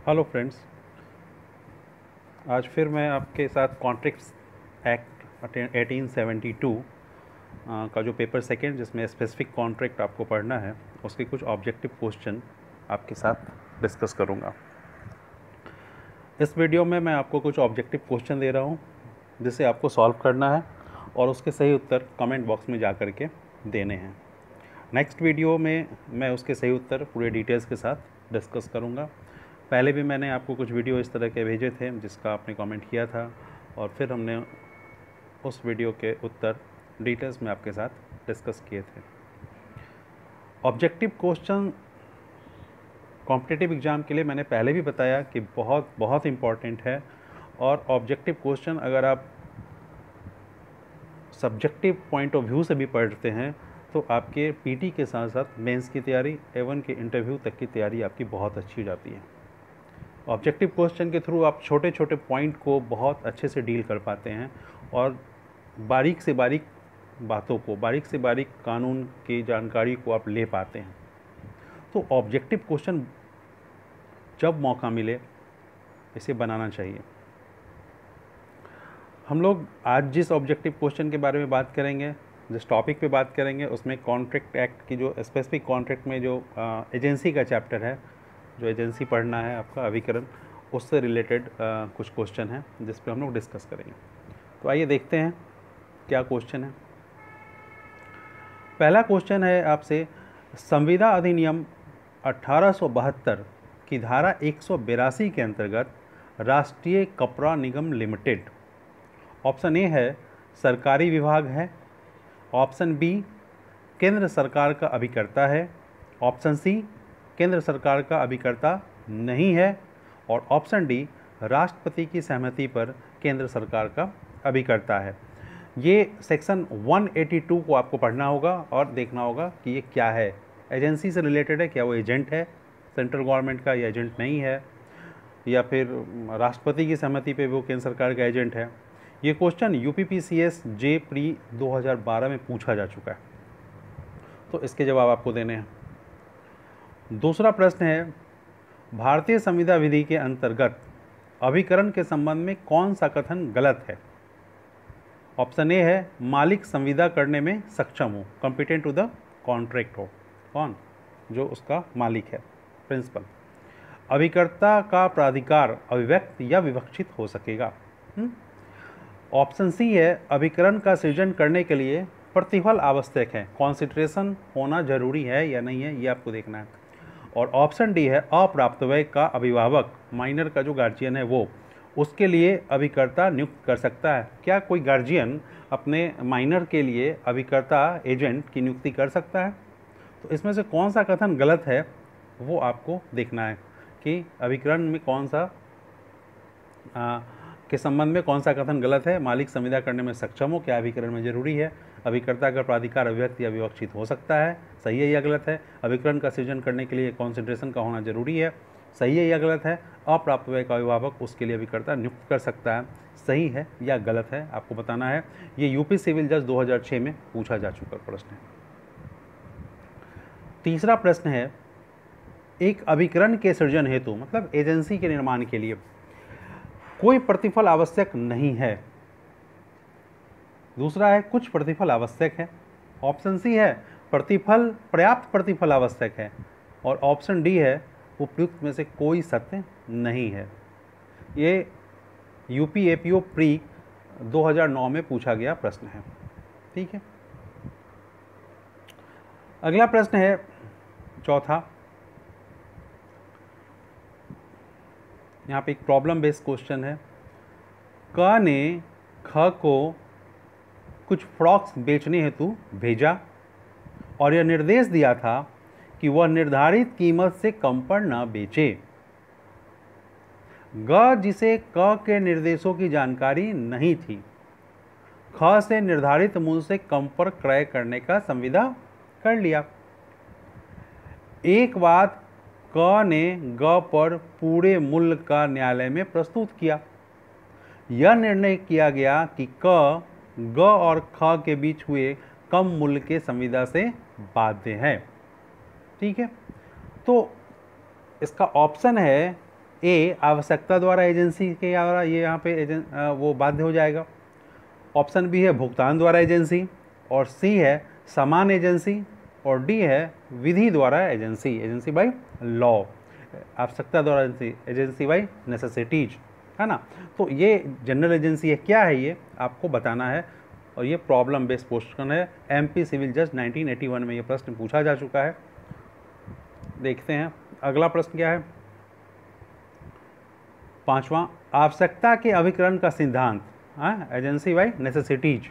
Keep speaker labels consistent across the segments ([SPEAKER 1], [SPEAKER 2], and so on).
[SPEAKER 1] Hello friends, आज फिर मैं आपके साथ कॉन्ट्रैक्ट्स एक्ट 1872 का जो पेपर सेकंड जिसमें स्पेसिफिक कॉन्ट्रैक्ट आपको पढ़ना है उसके कुछ ऑब्जेक्टिव क्वेश्चन आपके साथ डिस्कस करूंगा। इस वीडियो में मैं आपको कुछ ऑब्जेक्टिव क्वेश्चन दे रहा हूं जिसे आपको सॉल्व करना है और उसके सही उत्तर कमेंट बॉक्स में जा कर के देने हैं। नेक्स्ट वीडियो में मैं उसके सही उत्तर पूरे डिटेल्स के साथ डिस्कस करूंगा। पहले भी मैंने आपको कुछ वीडियो इस तरह के भेजे थे जिसका आपने कमेंट किया था और फिर हमने उस वीडियो के उत्तर डिटेल्स में आपके साथ डिस्कस किए थे। ऑब्जेक्टिव क्वेश्चन कॉम्पिटिटिव एग्ज़ाम के लिए मैंने पहले भी बताया कि बहुत बहुत इम्पॉर्टेंट है और ऑब्जेक्टिव क्वेश्चन अगर आप सब्जेक्टिव पॉइंट ऑफ व्यू से भी पढ़ते हैं तो आपके पीटी के साथ साथ मेंस की तैयारी एवन के इंटरव्यू तक की तैयारी आपकी बहुत अच्छी हो जाती है। ऑब्जेक्टिव क्वेश्चन के थ्रू आप छोटे छोटे पॉइंट को बहुत अच्छे से डील कर पाते हैं और बारीक से बारीक बातों को, बारीक से बारीक कानून की जानकारी को आप ले पाते हैं। तो ऑब्जेक्टिव क्वेश्चन जब मौका मिले इसे बनाना चाहिए। हम लोग आज जिस ऑब्जेक्टिव क्वेश्चन के बारे में बात करेंगे, जिस टॉपिक पे बात करेंगे, उसमें कॉन्ट्रैक्ट एक्ट की जो स्पेसिफिक कॉन्ट्रैक्ट में जो एजेंसी का चैप्टर है, जो एजेंसी पढ़ना है आपका अभिकरण, उससे रिलेटेड कुछ क्वेश्चन हैं जिस पे हम लोग डिस्कस करेंगे। तो आइए देखते हैं क्या क्वेश्चन है। पहला क्वेश्चन है आपसे, संविदा अधिनियम 1872 की धारा 182 के अंतर्गत राष्ट्रीय कपड़ा निगम लिमिटेड, ऑप्शन ए है सरकारी विभाग है, ऑप्शन बी केंद्र सरकार का अभिकर्ता है, ऑप्शन सी केंद्र सरकार का अभिकर्ता नहीं है और ऑप्शन डी राष्ट्रपति की सहमति पर केंद्र सरकार का अभिकर्ता है। ये सेक्शन 182 को आपको पढ़ना होगा और देखना होगा कि ये क्या है, एजेंसी से रिलेटेड है, क्या वो एजेंट है सेंट्रल गवर्नमेंट का या एजेंट नहीं है, या फिर राष्ट्रपति की सहमति पे वो केंद्र सरकार का एजेंट है। ये क्वेश्चन यूपीपीसीएस जे प्री 2012 में पूछा जा चुका है, तो इसके जवाब आपको देने हैं। दूसरा प्रश्न है, भारतीय संविदा विधि के अंतर्गत अभिकरण के संबंध में कौन सा कथन गलत है। ऑप्शन ए है मालिक संविदा करने में सक्षम हो, कॉम्पिटेंट टू द कॉन्ट्रैक्ट हो, कौन, जो उसका मालिक है, प्रिंसिपल। अभिकर्ता का प्राधिकार अभिव्यक्त या विवक्षित हो सकेगा। ऑप्शन सी है अभिकरण का सृजन करने के लिए प्रतिफल आवश्यक है, कॉन्सिडरेशन होना जरूरी है या नहीं है, ये आपको देखना है। और ऑप्शन डी है अप्राप्तवय का अभिभावक, माइनर का जो गार्जियन है वो, उसके लिए अभिकर्ता नियुक्त कर सकता है। क्या कोई गार्जियन अपने माइनर के लिए अभिकर्ता एजेंट की नियुक्ति कर सकता है? तो इसमें से कौन सा कथन गलत है वो आपको देखना है कि अभिकरण में कौन सा के संबंध में कौन सा कथन गलत है। मालिक संविदा करने में सक्षम हो, क्या अभिकरण में जरूरी है। अभिकर्ता का प्राधिकार अभिव्यक्त या विवक्षित हो सकता है, सही है या गलत है। अभिकरण का सृजन करने के लिए कॉन्सेंट्रेशन का होना जरूरी है, सही है या गलत है। अप्राप्तवय का अभिभावक, उसके लिए अभिकर्ता नियुक्त कर सकता है, सही है या गलत है, आपको बताना है। ये यूपी सिविल जज 2006 में पूछा जा चुका प्रश्न है। तीसरा प्रश्न है, एक अभिकरण के सृजन हेतु, मतलब एजेंसी के निर्माण के लिए कोई प्रतिफल आवश्यक नहीं है। दूसरा है कुछ प्रतिफल आवश्यक है। ऑप्शन सी है प्रतिफल, पर्याप्त प्रतिफल आवश्यक है। और ऑप्शन डी है उपयुक्त में से कोई सत्य नहीं है। ये यूपी एपीओ प्री 2009 में पूछा गया प्रश्न है। ठीक है, अगला प्रश्न है चौथा। यहाँ पे एक प्रॉब्लम बेस्ड क्वेश्चन है। क ने ख को कुछ फ्रॉक्स बेचने हेतु भेजा और यह निर्देश दिया था कि वह निर्धारित कीमत से कम पर न बेचे। ग, जिसे क के निर्देशों की जानकारी नहीं थी, ख से निर्धारित मूल्य से कम पर क्रय करने का संविदा कर लिया। एक बात क ने ग पर पूरे मूल्य का न्यायालय में प्रस्तुत किया। यह निर्णय किया गया कि क ग और ख के बीच हुए कम मूल्य के संविदा से बाध्य है। ठीक है, तो इसका ऑप्शन है ए आवश्यकता द्वारा एजेंसी के द्वारा, ये यहाँ पे वो बाध्य हो जाएगा। ऑप्शन बी है भुगतान द्वारा एजेंसी, और सी है समान एजेंसी, और डी है विधि द्वारा एजेंसी, एजेंसी बाई लॉ, आवश्यकता द्वारा एजेंसी बाई नेसेसिटीज, है ना। तो ये जनरल एजेंसी है, क्या है ये आपको बताना है, और ये प्रॉब्लम बेस्ड क्वेश्चन है। एमपी सिविल जज 1981 में ये प्रश्न पूछा जा चुका है। देखते हैं अगला प्रश्न क्या है। पांचवा, आवश्यकता के अभिकरण का सिद्धांत, agency by necessities.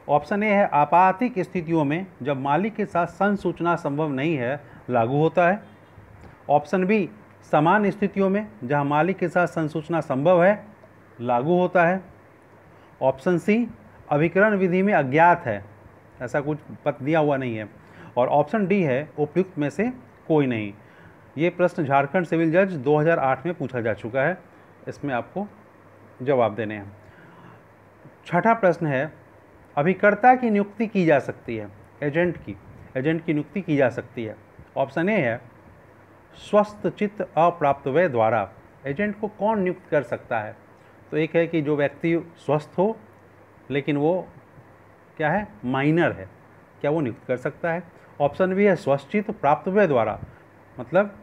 [SPEAKER 1] Option A है आपातिक स्थितियों में जब मालिक के साथ संसूचना संभव नहीं है लागू होता है। ऑप्शन बी समान स्थितियों में जहां मालिक के साथ संसूचना संभव है लागू होता है। ऑप्शन सी अभिकरण विधि में अज्ञात है, ऐसा कुछ पद दिया हुआ नहीं है। और ऑप्शन डी है उपयुक्त में से कोई नहीं। ये प्रश्न झारखंड सिविल जज 2008 में पूछा जा चुका है, इसमें आपको जवाब देने हैं। छठा प्रश्न है अभिकर्ता की नियुक्ति की जा सकती है, एजेंट की नियुक्ति की जा सकती है। ऑप्शन ए है स्वस्थ चित्त अप्राप्तव्य द्वारा। एजेंट को कौन नियुक्त कर सकता है? तो एक है कि जो व्यक्ति स्वस्थ हो लेकिन वो क्या है, माइनर है, क्या वो नियुक्त कर सकता है। ऑप्शन बी है स्वचित प्राप्तव्य द्वारा, मतलब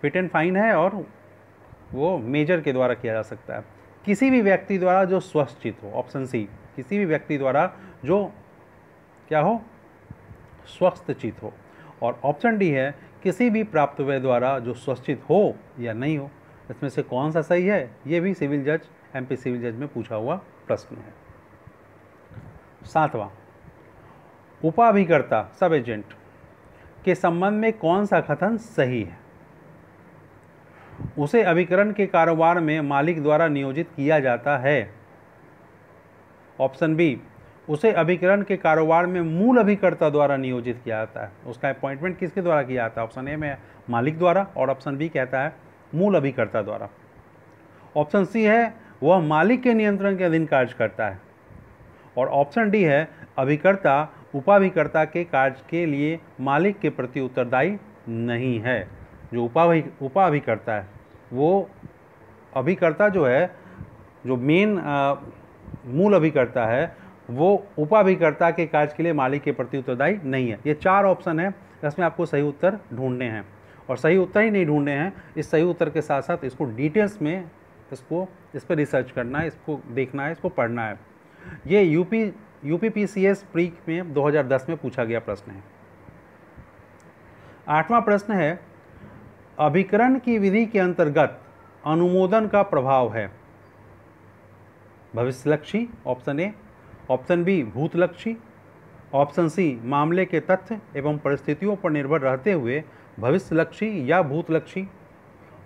[SPEAKER 1] फिट एंड फाइन है और वो मेजर के द्वारा किया जा सकता है। किसी भी व्यक्ति द्वारा जो स्वचित हो, ऑप्शन सी किसी भी व्यक्ति द्वारा जो क्या हो, स्वस्थ चित हो। और ऑप्शन डी है किसी भी प्राप्तव्य द्वारा जो स्वचित हो या नहीं हो। इसमें से कौन सा सही है, ये भी सिविल जज एमपी सिविल जज में पूछा हुआ प्रश्न है। सातवां, उपाभिकर्ता सब एजेंट के संबंध में कौन सा कथन सही है? उसे अभिकरण के कारोबार में मालिक द्वारा नियोजित किया जाता है। ऑप्शन बी उसे अभिकरण के कारोबार में मूल अभिकर्ता द्वारा नियोजित किया जाता है। उसका अपॉइंटमेंट किसके द्वारा किया जाता है? ऑप्शन ए में मालिक द्वारा, और ऑप्शन बी कहता है मूल अभिकर्ता द्वारा। ऑप्शन सी है वह मालिक के नियंत्रण के अधीन कार्य करता है, और ऑप्शन डी है अभिकर्ता उपाभिकर्ता के कार्य के लिए मालिक के प्रति उत्तरदायी नहीं है। जो उपाभिकर्ता है वो अभिकर्ता जो है, जो मेन मूल अभिकर्ता है, वो उपाभिकर्ता के कार्य के लिए मालिक के प्रति उत्तरदायी नहीं है। ये चार ऑप्शन है, इसमें आपको सही उत्तर ढूंढने हैं, और सही उत्तर ही नहीं ढूंढने हैं, इस सही उत्तर के साथ साथ इसको डिटेल्स में इस पर रिसर्च करना है, इसको देखना है, इसको पढ़ना है। ये यूपीपीसीएस प्री में 2010 में पूछा गया प्रश्न है। आठवां प्रश्न है अभिकरण की विधि के अंतर्गत अनुमोदन का प्रभाव है भविष्यलक्षी, ऑप्शन ए। ऑप्शन बी भूतलक्षी। ऑप्शन सी मामले के तथ्य एवं परिस्थितियों पर निर्भर रहते हुए भविष्यलक्षी या भूतलक्षी।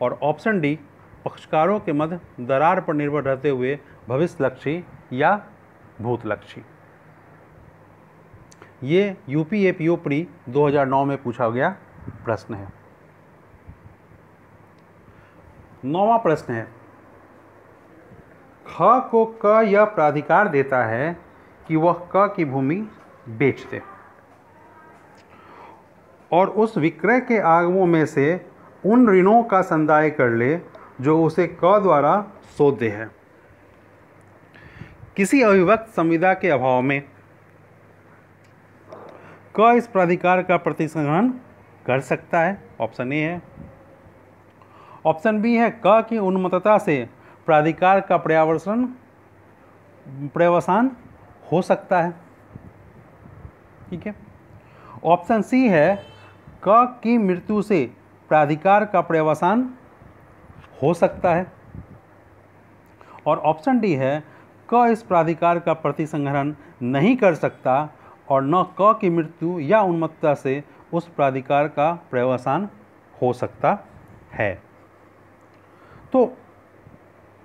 [SPEAKER 1] और ऑप्शन डी पक्षकारों के मध्य दरार पर निर्भर रहते हुए भविष्यलक्षी या भूतलक्षी। ये यूपीएपीओ प्री 2009 में पूछा गया प्रश्न है। नौवां प्रश्न है ख को क यह प्राधिकार देता है कि वह क की भूमि बेच दे और उस विक्रय के आगमों में से उन ऋणों का संदाय कर ले जो उसे क द्वारा सौदे है। किसी अविभक्त संविदा के अभाव में क इस प्राधिकार का प्रतिसंहरण कर सकता है। ऑप्शन ए है। ऑप्शन बी है क की उन्मत्तता से प्राधिकार का पर्यवसान हो सकता है। ठीक है। ऑप्शन सी है क की मृत्यु से प्राधिकार का पर्यवसान हो सकता है। और ऑप्शन डी है क इस प्राधिकार का प्रतिसंहरण नहीं कर सकता और न क की मृत्यु या उन्मत्तता से उस प्राधिकार का पर्यवसान हो सकता है। तो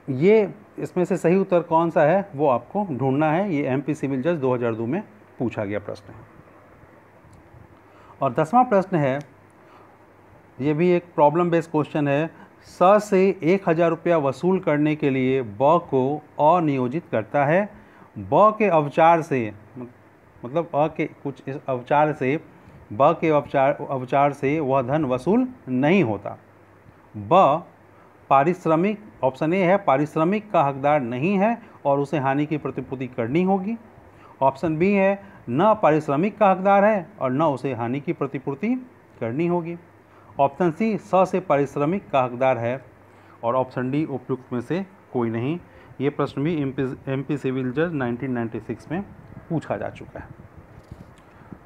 [SPEAKER 1] ये इसमें से सही उत्तर कौन सा है वो आपको ढूंढना है। ये एमपी सिविल जज 2002 में पूछा गया प्रश्न है। और 10वां प्रश्न है, ये भी एक प्रॉब्लम बेस्ड क्वेश्चन है। स से 1000 रुपया वसूल करने के लिए ब को अ नियोजित करता है। ब के अवचार से, मतलब अ के कुछ इस अवचार से ब के अवचार से वह धन वसूल नहीं होता। ब पारिश्रमिक, ऑप्शन ए है पारिश्रमिक का हकदार नहीं है और उसे हानि की प्रतिपूर्ति करनी होगी। ऑप्शन बी है न पारिश्रमिक का हकदार है और न उसे हानि की प्रतिपूर्ति करनी होगी। ऑप्शन सी स से पारिश्रमिक का हकदार है और ऑप्शन डी उपयुक्त में से कोई नहीं। ये प्रश्न भी एमपी सिविल जज 1996 में पूछा जा चुका है।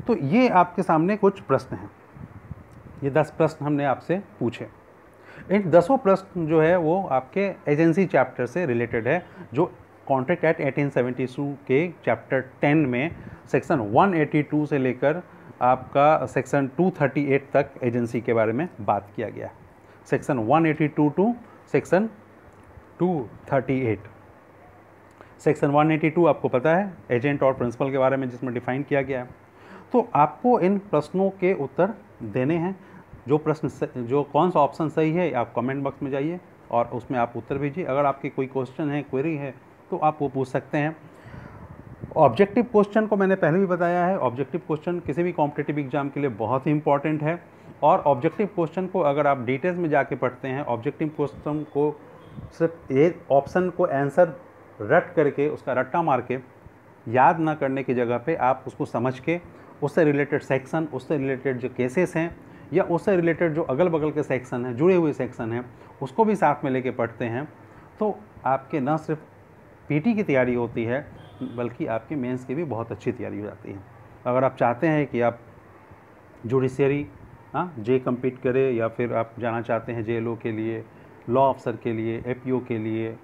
[SPEAKER 1] तो ये आपके सामने कुछ प्रश्न हैं, ये 10 प्रश्न हमने आपसे पूछे। इन 10 प्रश्न जो है वो आपके एजेंसी चैप्टर से रिलेटेड है, जो कॉन्ट्रैक्ट एक्ट 1872 के चैप्टर 10 में सेक्शन 182 से लेकर आपका सेक्शन 238 तक एजेंसी के बारे में बात किया गया है। Section 182 to section 238। सेक्शन 182 आपको पता है एजेंट और प्रिंसिपल के बारे में, जिसमें डिफाइन किया गया है। तो आपको इन प्रश्नों के उत्तर देने हैं। जो कौन सा ऑप्शन सही है आप कमेंट बॉक्स में जाइए और उसमें आप उत्तर भेजिए। अगर आपके कोई क्वेश्चन है, क्वेरी है, तो आप वो पूछ सकते हैं। ऑब्जेक्टिव क्वेश्चन को मैंने पहले भी बताया है, ऑब्जेक्टिव क्वेश्चन किसी भी कॉम्पिटिटिव एग्जाम के लिए बहुत ही इंपॉर्टेंट है। और ऑब्जेक्टिव क्वेश्चन को अगर आप डिटेल्स में जाके पढ़ते हैं, ऑब्जेक्टिव क्वेश्चन को सिर्फ एक ऑप्शन को आंसर रट करके, उसका रट्टा मार के याद ना करने की जगह पे आप उसको समझ के उससे रिलेटेड सेक्शन, उससे रिलेटेड जो केसेस हैं या उससे रिलेटेड जो अगल बगल के सेक्शन हैं, जुड़े हुए सेक्शन हैं, उसको भी साथ में लेके पढ़ते हैं, तो आपके न सिर्फ पीटी की तैयारी होती है बल्कि आपकी मेंस की भी बहुत अच्छी तैयारी हो जाती है। अगर आप चाहते हैं कि आप जुडिशरी जे कम्पीट करें, या फिर आप जाना चाहते हैं जेएलओ के लिए, लॉ अफसर के लिए, एपीओ के लिए,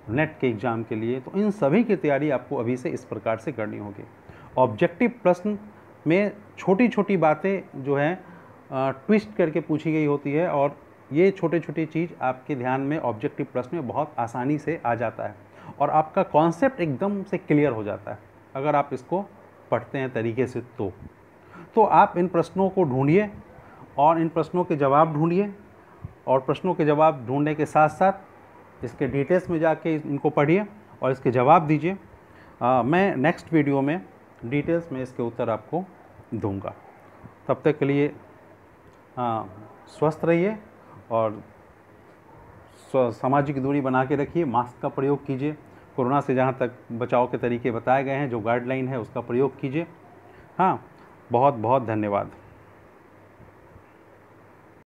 [SPEAKER 1] नेट के एग्ज़ाम के लिए, तो इन सभी की तैयारी आपको अभी से इस प्रकार से करनी होगी। ऑब्जेक्टिव प्रश्न में छोटी छोटी बातें जो हैं ट्विस्ट करके पूछी गई होती है, और ये छोटी छोटी चीज़ आपके ध्यान में ऑब्जेक्टिव प्रश्न में बहुत आसानी से आ जाता है और आपका कॉन्सेप्ट एकदम से क्लियर हो जाता है अगर आप इसको पढ़ते हैं तरीके से। तो आप इन प्रश्नों को ढूंढिए और इन प्रश्नों के जवाब ढूंढिए, और प्रश्नों के जवाब ढूंढने के साथ साथ इसके डिटेल्स में जाके इनको पढ़िए और इसके जवाब दीजिए। मैं नेक्स्ट वीडियो में डिटेल्स में इसके उत्तर आपको दूंगा। तब तक के लिए स्वस्थ रहिए और सामाजिक दूरी बना के रखिए, मास्क का प्रयोग कीजिए, कोरोना से जहाँ तक बचाव के तरीके बताए गए हैं, जो गाइडलाइन है उसका प्रयोग कीजिए। हाँ, बहुत बहुत धन्यवाद।